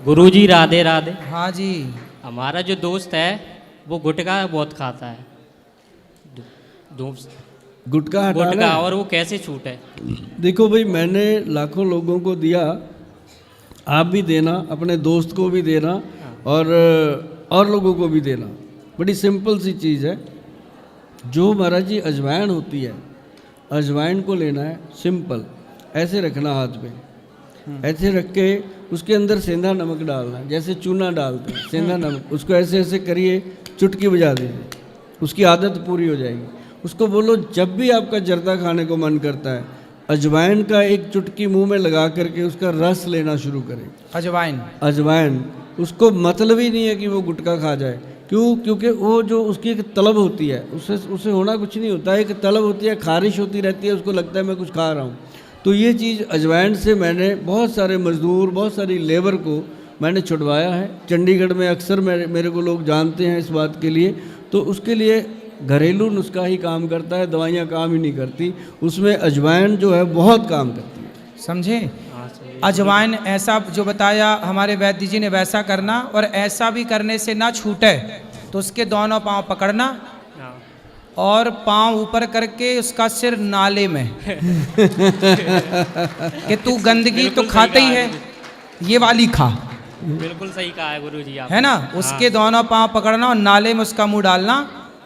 गुरुजी राधे राधे। हाँ जी। हमारा जो दोस्त है वो गुटखा बहुत खाता है। दोस्त गुटखा हटाना गुटखा, है। और वो कैसे छूटे? देखो भाई, मैंने लाखों लोगों को दिया, आप भी देना, अपने दोस्त को भी देना और लोगों को भी देना। बड़ी सिंपल सी चीज़ है। जो महाराज जी अजवाइन होती है, अजवाइन को लेना है, सिंपल ऐसे रखना हाथ पे, ऐसे रख के उसके अंदर सेंधा नमक डालना है, जैसे चूना डालते हैं सेंधा नमक, उसको ऐसे ऐसे करिए, चुटकी बजा दीजिए, उसकी आदत पूरी हो जाएगी। उसको बोलो जब भी आपका जर्दा खाने को मन करता है, अजवाइन का एक चुटकी मुंह में लगा करके उसका रस लेना शुरू करें। अजवाइन उसको मतलब ही नहीं है कि वो गुटखा खा जाए। क्यों? क्योंकि वो जो उसकी एक तलब होती है, उससे होना कुछ नहीं होता है। एक तलब होती है, खारिश होती रहती है, उसको लगता है मैं कुछ खा रहा हूँ। तो ये चीज़ अजवाइन से मैंने बहुत सारे मज़दूर, बहुत सारी लेबर को मैंने छुड़वाया है। चंडीगढ़ में अक्सर मेरे को लोग जानते हैं इस बात के लिए। तो उसके लिए घरेलू नुस्खा ही काम करता है, दवाइयाँ काम ही नहीं करती। उसमें अजवाइन जो है बहुत काम करती है। समझे? अजवाइन ऐसा जो बताया हमारे वैद्य जी ने वैसा करना, और ऐसा भी करने से ना छूटे तो उसके दोनों पांव पकड़ना और पांव ऊपर करके उसका सिर नाले में कि तू गंदगी तो खाते ही है, ये वाली खा। बिल्कुल सही कहा है गुरुजी आप, है ना? उसके दोनों पांव पकड़ना और नाले में उसका मुंह डालना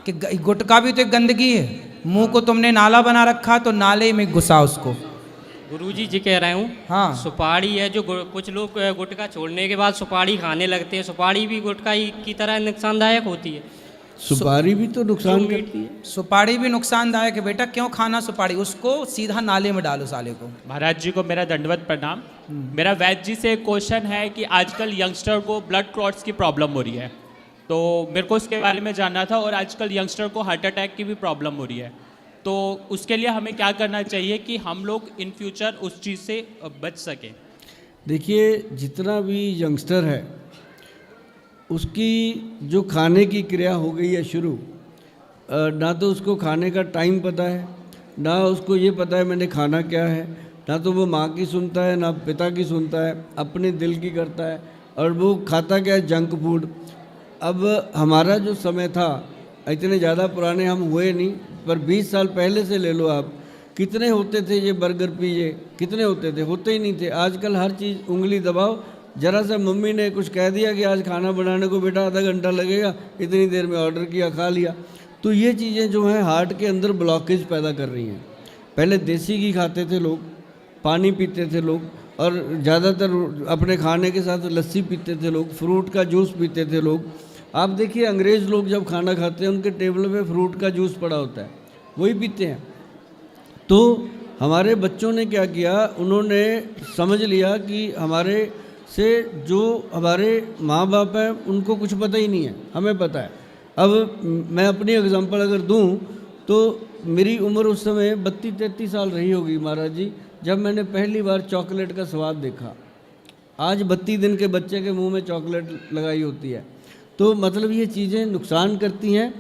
कि गुटखा भी तो एक गंदगी है, मुंह को तुमने नाला बना रखा तो नाले में घुसा उसको। गुरुजी जी कह रहा हूँ, हाँ। सुपारी है जो कुछ लोग गुटखा छोड़ने के बाद सुपारी खाने लगते हैं, सुपारी भी गुटखा ही की तरह नुकसानदायक होती है। सुपारी भी तो नुकसान करती है। सुपारी भी नुकसानदायक है बेटा, क्यों खाना सुपारी? उसको सीधा नाले में डालो साले को। महाराज जी को मेरा दंडवत प्रणाम। मेरा वैद्य जी से एक क्वेश्चन है कि आजकल यंगस्टर को ब्लड क्लॉट्स की प्रॉब्लम हो रही है, तो मेरे को उसके बारे में जानना था। और आजकल यंगस्टर को हार्ट अटैक की भी प्रॉब्लम हो रही है, तो उसके लिए हमें क्या करना चाहिए कि हम लोग इन फ्यूचर उस चीज़ से बच सकें? देखिए, जितना भी यंगस्टर है उसकी जो खाने की क्रिया हो गई है शुरू, ना तो उसको खाने का टाइम पता है, ना उसको ये पता है मैंने खाना क्या है, ना तो वो माँ की सुनता है, ना पिता की सुनता है, अपने दिल की करता है, और वो खाता क्या है? Junk food. अब हमारा जो समय था, इतने ज़्यादा पुराने हम हुए नहीं, पर 20 साल पहले से ले लो आप, कितने होते थे ये बर्गर पिज़्ज़े, कितने होते ही नहीं थे। आजकल हर चीज़ उंगली दबाओ, जरा सा मम्मी ने कुछ कह दिया कि आज खाना बनाने को बेटा आधा घंटा लगेगा, इतनी देर में ऑर्डर किया, खा लिया। तो ये चीज़ें जो हैं हार्ट के अंदर ब्लॉकेज पैदा कर रही हैं। पहले देसी घी खाते थे लोग, पानी पीते थे लोग, और ज़्यादातर अपने खाने के साथ लस्सी पीते थे लोग, फ्रूट का जूस पीते थे लोग। आप देखिए, अंग्रेज़ लोग जब खाना खाते हैं उनके टेबल पे फ्रूट का जूस पड़ा होता है, वही पीते हैं। तो हमारे बच्चों ने क्या किया, उन्होंने समझ लिया कि हमारे से जो हमारे माँ बाप हैं उनको कुछ पता ही नहीं है, हमें पता है। अब मैं अपनी एग्जांपल अगर दूं तो मेरी उम्र उस समय 32-33 साल रही होगी महाराज जी, जब मैंने पहली बार चॉकलेट का स्वाद देखा। आज 32 दिन के बच्चे के मुंह में चॉकलेट लगाई होती है। तो मतलब ये चीज़ें नुकसान करती हैं।